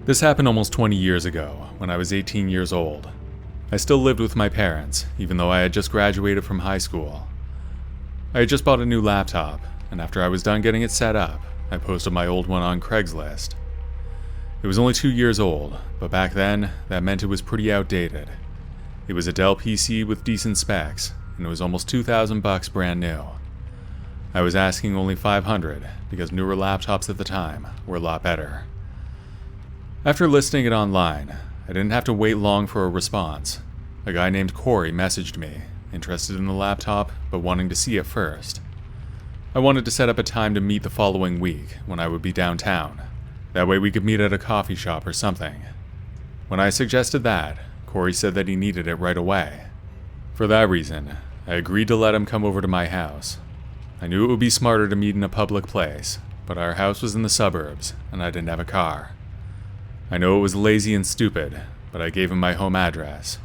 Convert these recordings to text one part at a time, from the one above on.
This happened almost 20 years ago, when I was 18 years old. I still lived with my parents, even though I had just graduated from high school. I had just bought a new laptop, and after I was done getting it set up, I posted my old one on Craigslist. It was only 2 years old, but back then, that meant it was pretty outdated. It was a Dell PC with decent specs, and it was almost $2,000 brand new. I was asking only $500, because newer laptops at the time were a lot better. After listing it online, I didn't have to wait long for a response. A guy named Corey messaged me, interested in the laptop, but wanting to see it first. I wanted to set up a time to meet the following week, when I would be downtown. That way we could meet at a coffee shop or something. When I suggested that, Corey said that he needed it right away. For that reason, I agreed to let him come over to my house. I knew it would be smarter to meet in a public place, but our house was in the suburbs, and I didn't have a car. I know it was lazy and stupid, but I gave him my home address.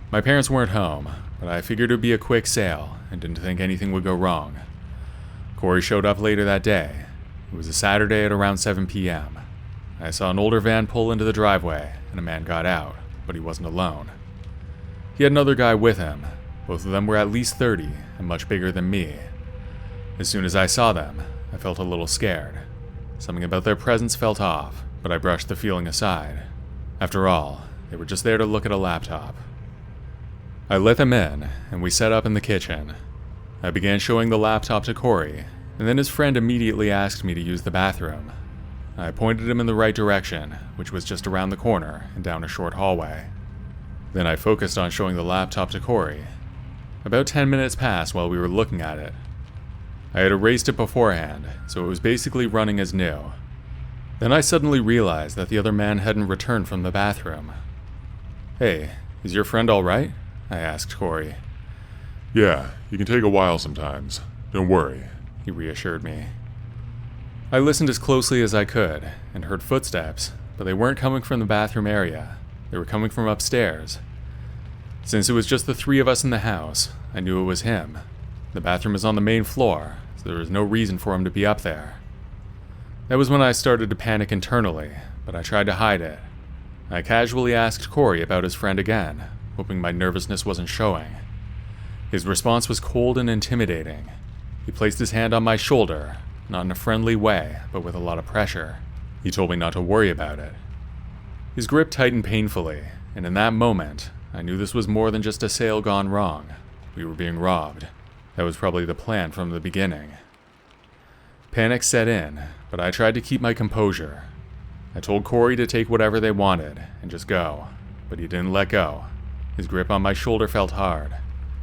My parents weren't home, but I figured it would be a quick sale and didn't think anything would go wrong. Corey showed up later that day. It was a Saturday at around 7 p.m. I saw an older van pull into the driveway, and a man got out, but he wasn't alone. He had another guy with him. Both of them were at least 30 and much bigger than me. As soon as I saw them, I felt a little scared. Something about their presence felt off, but I brushed the feeling aside. After all, they were just there to look at a laptop. I let them in, and we set up in the kitchen. I began showing the laptop to Corey, and then his friend immediately asked me to use the bathroom. I pointed him in the right direction, which was just around the corner and down a short hallway. Then I focused on showing the laptop to Corey. About 10 minutes passed while we were looking at it. I had erased it beforehand, so it was basically running as new. Then I suddenly realized that the other man hadn't returned from the bathroom. "Hey, is your friend all right?" I asked Corey. "Yeah, it can take a while sometimes. Don't worry," he reassured me. I listened as closely as I could and heard footsteps, but they weren't coming from the bathroom area. They were coming from upstairs. Since it was just the three of us in the house, I knew it was him. The bathroom is on the main floor, so there was no reason for him to be up there. That was when I started to panic internally, but I tried to hide it. I casually asked Corey about his friend again, hoping my nervousness wasn't showing. His response was cold and intimidating. He placed his hand on my shoulder, not in a friendly way, but with a lot of pressure. He told me not to worry about it. His grip tightened painfully, and in that moment, I knew this was more than just a sale gone wrong. We were being robbed. That was probably the plan from the beginning. Panic set in, but I tried to keep my composure. I told Corey to take whatever they wanted and just go, but he didn't let go. His grip on my shoulder felt hard.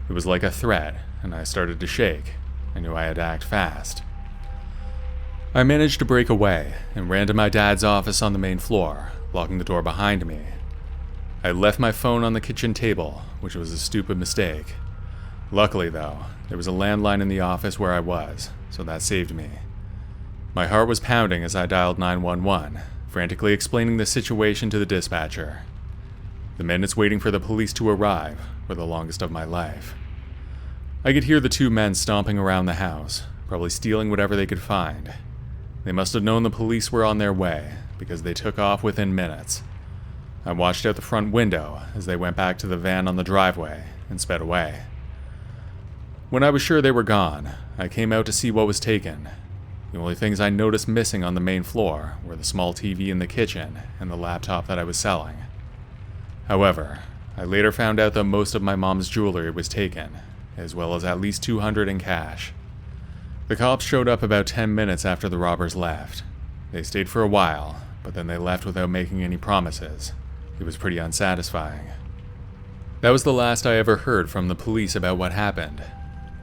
It was like a threat, and I started to shake. I knew I had to act fast. I managed to break away and ran to my dad's office on the main floor, locking the door behind me. I left my phone on the kitchen table, which was a stupid mistake. Luckily, though, there was a landline in the office where I was, so that saved me. My heart was pounding as I dialed 911, frantically explaining the situation to the dispatcher. The minutes waiting for the police to arrive were the longest of my life. I could hear the two men stomping around the house, probably stealing whatever they could find. They must have known the police were on their way, because they took off within minutes. I watched out the front window as they went back to the van on the driveway and sped away. When I was sure they were gone, I came out to see what was taken. The only things I noticed missing on the main floor were the small TV in the kitchen and the laptop that I was selling. However, I later found out that most of my mom's jewelry was taken, as well as at least $200 in cash. The cops showed up about 10 minutes after the robbers left. They stayed for a while, but then they left without making any promises. It was pretty unsatisfying. That was the last I ever heard from the police about what happened.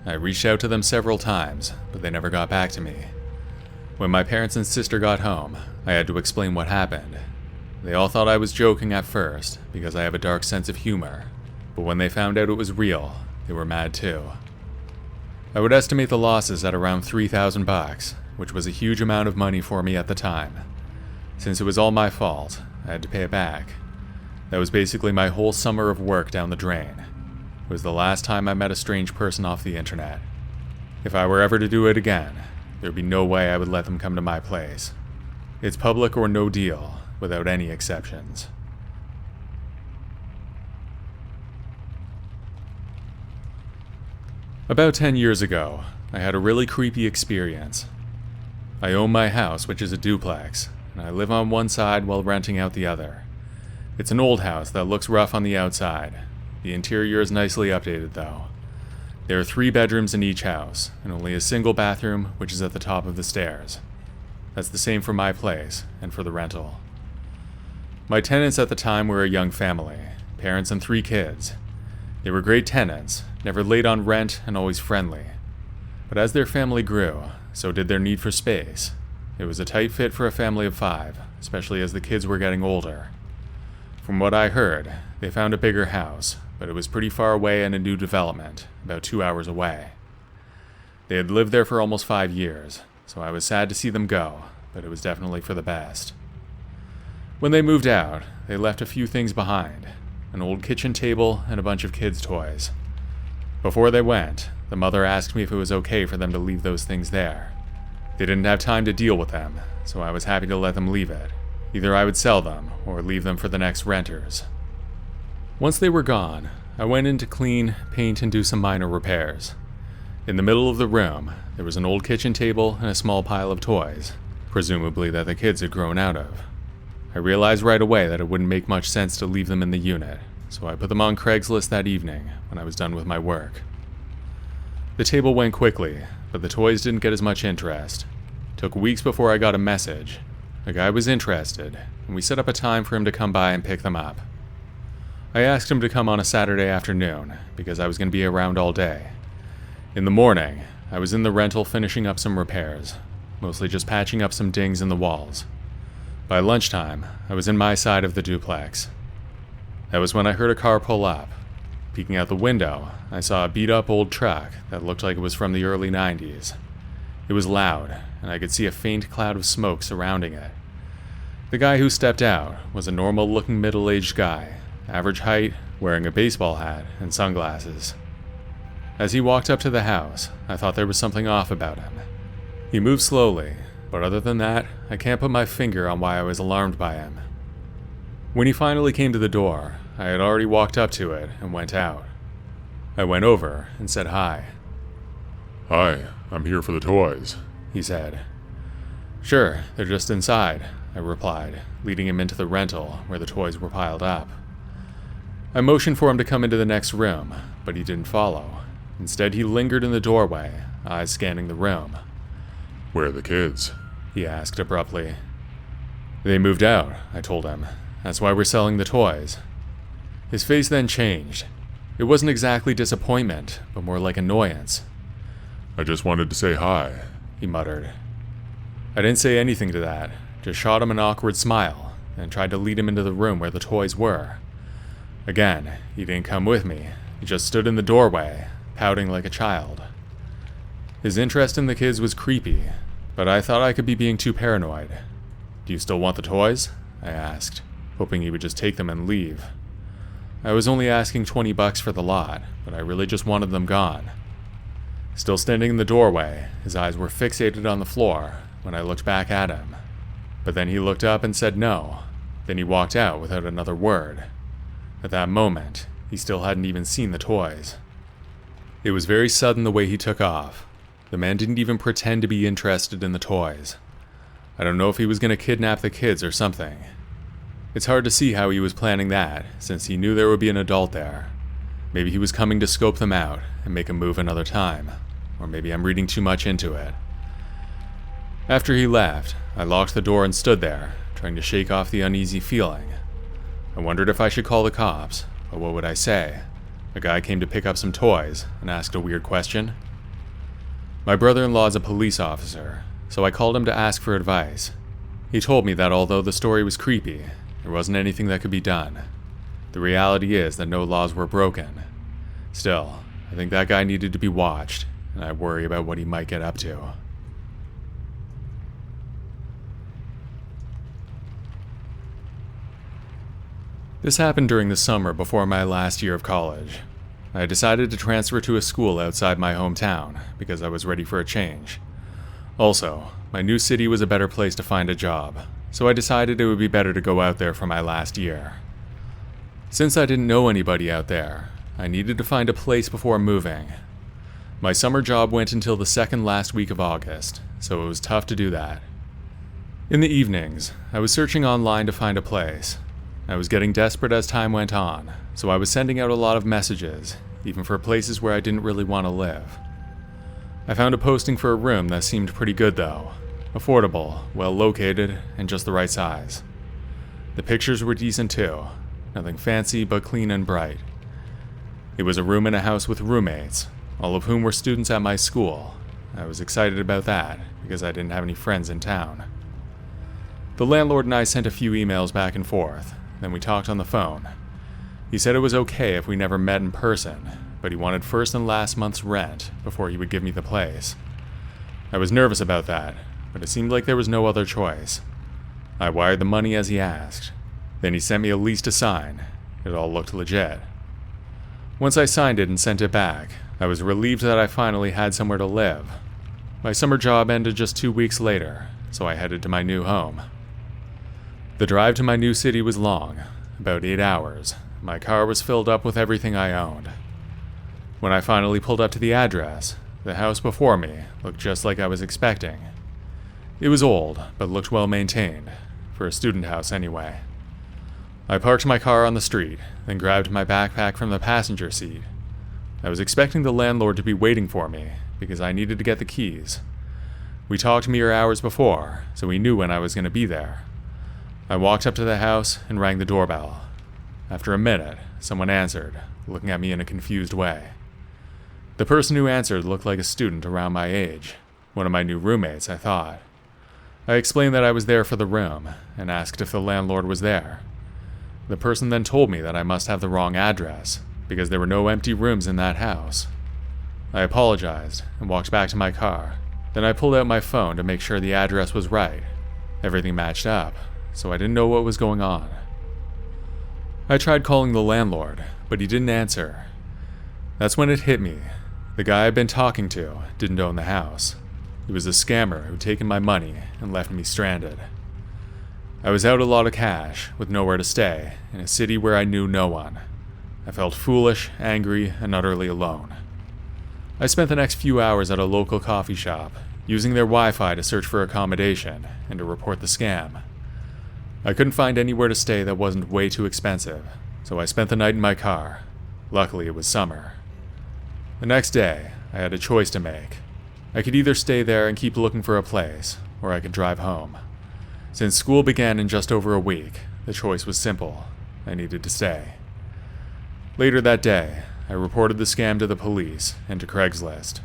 I reached out to them several times, but they never got back to me. When my parents and sister got home, I had to explain what happened. They all thought I was joking at first, because I have a dark sense of humor, but when they found out it was real, they were mad too. I would estimate the losses at around $3,000, which was a huge amount of money for me at the time. Since it was all my fault, I had to pay it back. That was basically my whole summer of work down the drain. It was the last time I met a strange person off the internet. If I were ever to do it again, there'd be no way I would let them come to my place. It's public or no deal, without any exceptions. About 10 years ago, I had a really creepy experience. I own my house, which is a duplex, and I live on one side while renting out the other. It's an old house that looks rough on the outside. The interior is nicely updated, though. There are 3 bedrooms in each house, and only a single bathroom, which is at the top of the stairs. That's the same for my place, and for the rental. My tenants at the time were a young family, parents and 3 kids. They were great tenants, never late on rent and always friendly. But as their family grew, so did their need for space. It was a tight fit for a family of 5, especially as the kids were getting older. From what I heard, they found a bigger house, but it was pretty far away in a new development, about 2 hours away. They had lived there for almost 5 years, so I was sad to see them go, but it was definitely for the best. When they moved out, they left a few things behind, an old kitchen table and a bunch of kids' toys. Before they went, the mother asked me if it was okay for them to leave those things there. They didn't have time to deal with them, so I was happy to let them leave it. Either I would sell them, or leave them for the next renters. Once they were gone, I went in to clean, paint, and do some minor repairs. In the middle of the room, there was an old kitchen table and a small pile of toys, presumably that the kids had grown out of. I realized right away that it wouldn't make much sense to leave them in the unit, so I put them on Craigslist that evening when I was done with my work. The table went quickly, but the toys didn't get as much interest. It took weeks before I got a message. A guy was interested, and we set up a time for him to come by and pick them up. I asked him to come on a Saturday afternoon, because I was going to be around all day. In the morning, I was in the rental finishing up some repairs, mostly just patching up some dings in the walls. By lunchtime, I was in my side of the duplex. That was when I heard a car pull up. Peeking out the window, I saw a beat-up old truck that looked like it was from the early 90s. It was loud, and I could see a faint cloud of smoke surrounding it. The guy who stepped out was a normal-looking middle-aged guy, average height, wearing a baseball hat and sunglasses. As he walked up to the house, I thought there was something off about him. He moved slowly, but other than that, I can't put my finger on why I was alarmed by him. When he finally came to the door, I had already walked up to it and went out. I went over and said hi. "Hi, I'm here for the toys," he said. "Sure, they're just inside," I replied, leading him into the rental where the toys were piled up. I motioned for him to come into the next room, but he didn't follow. Instead, he lingered in the doorway, eyes scanning the room. "Where are the kids?" he asked abruptly. "They moved out," I told him. "That's why we're selling the toys." His face then changed. It wasn't exactly disappointment, but more like annoyance. "I just wanted to say hi," he muttered. I didn't say anything to that, just shot him an awkward smile, and tried to lead him into the room where the toys were. Again, he didn't come with me. He just stood in the doorway, pouting like a child. His interest in the kids was creepy, but I thought I could be being too paranoid. "Do you still want the toys?" I asked, hoping he would just take them and leave. I was only asking $20 for the lot, but I really just wanted them gone. Still standing in the doorway, his eyes were fixated on the floor when I looked back at him. But then he looked up and said no. Then he walked out without another word. At that moment, he still hadn't even seen the toys. It was very sudden the way he took off. The man didn't even pretend to be interested in the toys. I don't know if he was going to kidnap the kids or something. It's hard to see how he was planning that, since he knew there would be an adult there. Maybe he was coming to scope them out and make a move another time. Or maybe I'm reading too much into it. After he left, I locked the door and stood there, trying to shake off the uneasy feeling. I wondered if I should call the cops, but what would I say? A guy came to pick up some toys and asked a weird question. My brother-in-law is a police officer, so I called him to ask for advice. He told me that although the story was creepy, there wasn't anything that could be done. The reality is that no laws were broken. Still, I think that guy needed to be watched, and I worry about what he might get up to. This happened during the summer before my last year of college. I decided to transfer to a school outside my hometown because I was ready for a change. Also, my new city was a better place to find a job, so I decided it would be better to go out there for my last year. Since I didn't know anybody out there, I needed to find a place before moving. My summer job went until the second last week of August, so it was tough to do that. In the evenings, I was searching online to find a place. I was getting desperate as time went on, so I was sending out a lot of messages, even for places where I didn't really want to live. I found a posting for a room that seemed pretty good though. Affordable, well located, and just the right size. The pictures were decent too. Nothing fancy, but clean and bright. It was a room in a house with roommates, all of whom were students at my school. I was excited about that, because I didn't have any friends in town. The landlord and I sent a few emails back and forth, then we talked on the phone. He said it was okay if we never met in person, but he wanted first and last month's rent before he would give me the place. I was nervous about that, but it seemed like there was no other choice. I wired the money as he asked. Then he sent me a lease to sign. It all looked legit. Once I signed it and sent it back, I was relieved that I finally had somewhere to live. My summer job ended just 2 weeks later, so I headed to my new home. The drive to my new city was long, about 8 hours. My car was filled up with everything I owned. When I finally pulled up to the address, the house before me looked just like I was expecting. It was old, but looked well maintained, for a student house anyway. I parked my car on the street, then grabbed my backpack from the passenger seat. I was expecting the landlord to be waiting for me, because I needed to get the keys. We talked mere hours before, so he knew when I was going to be there. I walked up to the house and rang the doorbell. After a minute, someone answered, looking at me in a confused way. The person who answered looked like a student around my age, one of my new roommates, I thought. I explained that I was there for the room, and asked if the landlord was there. The person then told me that I must have the wrong address, because there were no empty rooms in that house. I apologized and walked back to my car. Then I pulled out my phone to make sure the address was right. Everything matched up, so I didn't know what was going on. I tried calling the landlord, but he didn't answer. That's when it hit me. The guy I'd been talking to didn't own the house. He was a scammer who'd taken my money and left me stranded. I was out a lot of cash, with nowhere to stay, in a city where I knew no one. I felt foolish, angry, and utterly alone. I spent the next few hours at a local coffee shop, using their Wi-Fi to search for accommodation and to report the scam. I couldn't find anywhere to stay that wasn't way too expensive, so I spent the night in my car. Luckily, it was summer. The next day, I had a choice to make. I could either stay there and keep looking for a place, or I could drive home. Since school began in just over a week, the choice was simple. I needed to stay. Later that day, I reported the scam to the police and to Craigslist.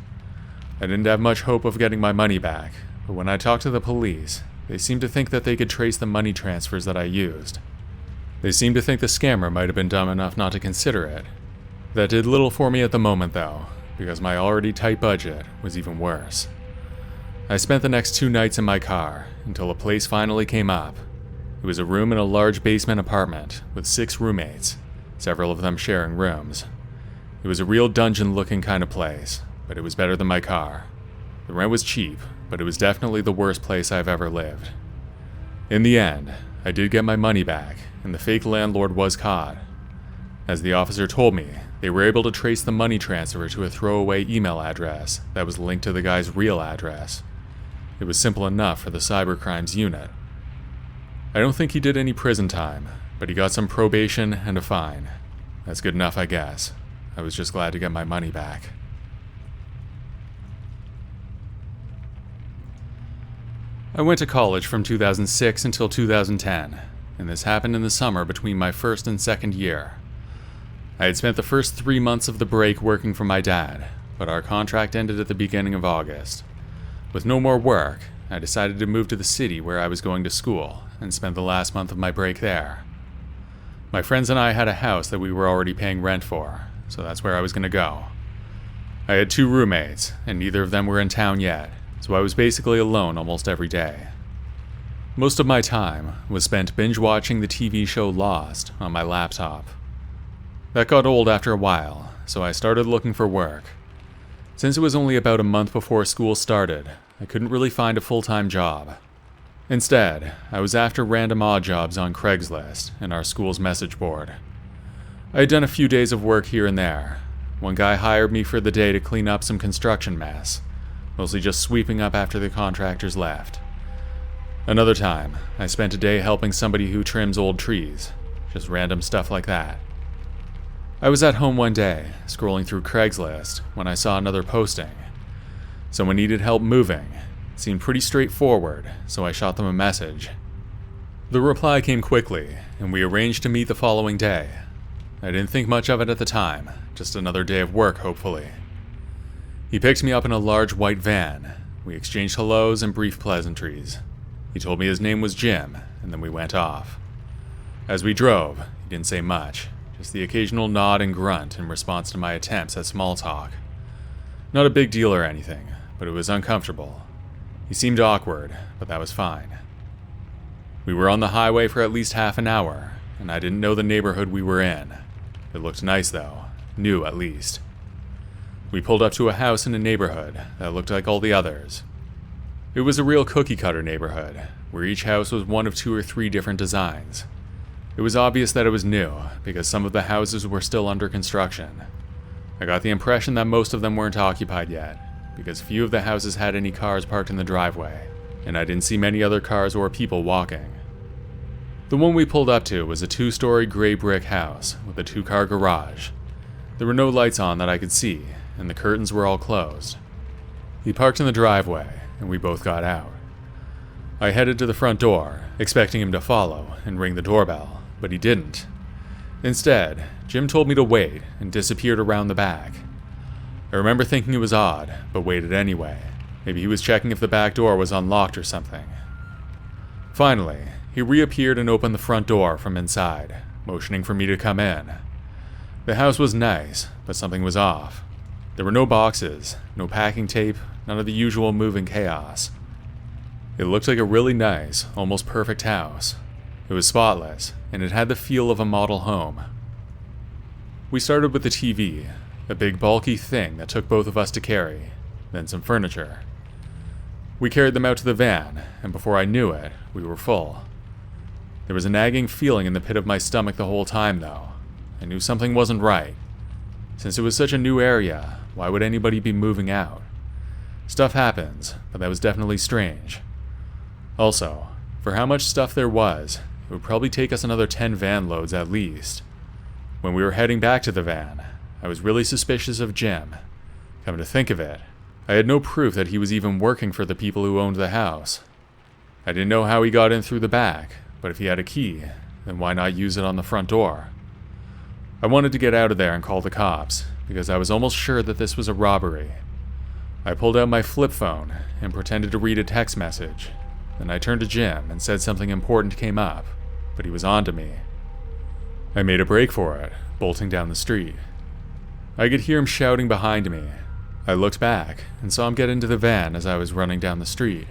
I didn't have much hope of getting my money back, but when I talked to the police, they seemed to think that they could trace the money transfers that I used. They seemed to think the scammer might have been dumb enough not to consider it. That did little for me at the moment though, because my already tight budget was even worse. I spent the next 2 nights in my car until a place finally came up. It was a room in a large basement apartment with 6 roommates, several of them sharing rooms. It was a real dungeon-looking kind of place, but it was better than my car. The rent was cheap, but it was definitely the worst place I've ever lived. In the end, I did get my money back, and the fake landlord was caught. As the officer told me, they were able to trace the money transfer to a throwaway email address that was linked to the guy's real address. It was simple enough for the cybercrimes unit. I don't think he did any prison time, but he got some probation and a fine. That's good enough, I guess. I was just glad to get my money back. I went to college from 2006 until 2010, and this happened in the summer between my first and second year. I had spent the first 3 months of the break working for my dad, but our contract ended at the beginning of August. With no more work, I decided to move to the city where I was going to school and spend the last month of my break there. My friends and I had a house that we were already paying rent for, so that's where I was going to go. I had 2 roommates, and neither of them were in town yet, so I was basically alone almost every day. Most of my time was spent binge-watching the TV show Lost on my laptop. That got old after a while, so I started looking for work. Since it was only about a month before school started, I couldn't really find a full-time job. Instead, I was after random odd jobs on Craigslist and our school's message board. I had done a few days of work here and there. One guy hired me for the day to clean up some construction mess, mostly just sweeping up after the contractors left. Another time, I spent a day helping somebody who trims old trees, just random stuff like that. I was at home one day, scrolling through Craigslist, when I saw another posting. Someone needed help moving. It seemed pretty straightforward, so I shot them a message. The reply came quickly, and we arranged to meet the following day. I didn't think much of it at the time, just another day of work, hopefully. He picked me up in a large white van. We exchanged hellos and brief pleasantries. He told me his name was Jim, and then we went off. As we drove, he didn't say much, just the occasional nod and grunt in response to my attempts at small talk. Not a big deal or anything, but it was uncomfortable. He seemed awkward, but that was fine. We were on the highway for at least half an hour, and I didn't know the neighborhood we were in. It looked nice though, new at least. We pulled up to a house in a neighborhood that looked like all the others. It was a real cookie-cutter neighborhood, where each house was one of 2 or 3 different designs. It was obvious that it was new, because some of the houses were still under construction. I got the impression that most of them weren't occupied yet, because few of the houses had any cars parked in the driveway, and I didn't see many other cars or people walking. The one we pulled up to was a 2-story gray brick house with a 2-car garage. There were no lights on that I could see, and the curtains were all closed. He parked in the driveway, and we both got out. I headed to the front door, expecting him to follow and ring the doorbell, but he didn't. Instead, Jim told me to wait and disappeared around the back. I remember thinking it was odd, but waited anyway. Maybe he was checking if the back door was unlocked or something. Finally, he reappeared and opened the front door from inside, motioning for me to come in. The house was nice, but something was off. There were no boxes, no packing tape, none of the usual moving chaos. It looked like a really nice, almost perfect house. It was spotless, and it had the feel of a model home. We started with the TV, a big bulky thing that took both of us to carry, then some furniture. We carried them out to the van, and before I knew it, we were full. There was a nagging feeling in the pit of my stomach the whole time, though. I knew something wasn't right. Since it was such a new area, why would anybody be moving out? Stuff happens, but that was definitely strange. Also, for how much stuff there was, it would probably take us another 10 van loads at least. When we were heading back to the van, I was really suspicious of Jim. Come to think of it, I had no proof that he was even working for the people who owned the house. I didn't know how he got in through the back, but if he had a key, then why not use it on the front door? I wanted to get out of there and call the cops, because I was almost sure that this was a robbery. I pulled out my flip phone and pretended to read a text message. Then I turned to Jim and said something important came up, but he was on to me. I made a break for it, bolting down the street. I could hear him shouting behind me. I looked back and saw him get into the van as I was running down the street.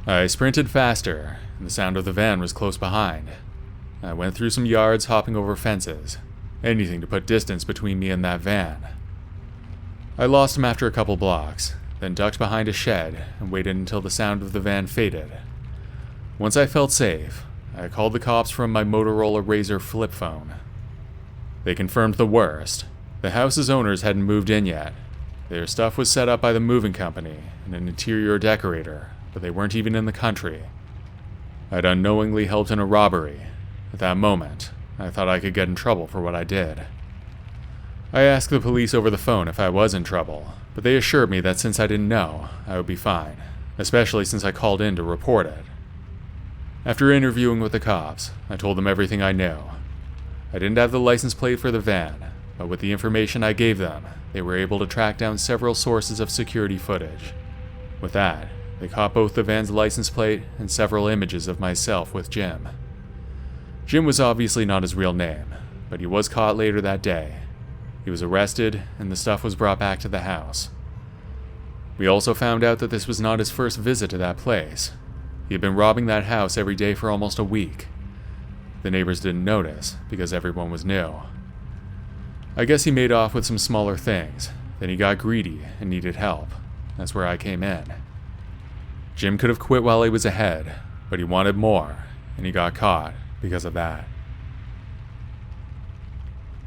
I sprinted faster, and the sound of the van was close behind. I went through some yards, hopping over fences, anything to put distance between me and that van. I lost him after a couple blocks, then ducked behind a shed and waited until the sound of the van faded. Once I felt safe, I called the cops from my Motorola Razr flip phone. They confirmed the worst. The house's owners hadn't moved in yet. Their stuff was set up by the moving company and an interior decorator, but they weren't even in the country. I'd unknowingly helped in a robbery. At that moment, I thought I could get in trouble for what I did. I asked the police over the phone if I was in trouble, but they assured me that since I didn't know, I would be fine, especially since I called in to report it. After interviewing with the cops, I told them everything I knew. I didn't have the license plate for the van, but with the information I gave them, they were able to track down several sources of security footage. With that, they caught both the van's license plate and several images of myself with Jim. Jim was obviously not his real name, but he was caught later that day. He was arrested, and the stuff was brought back to the house. We also found out that this was not his first visit to that place. He had been robbing that house every day for almost a week. The neighbors didn't notice, because everyone was new. I guess he made off with some smaller things, then he got greedy and needed help. That's where I came in. Jim could have quit while he was ahead, but he wanted more, and he got caught because of that.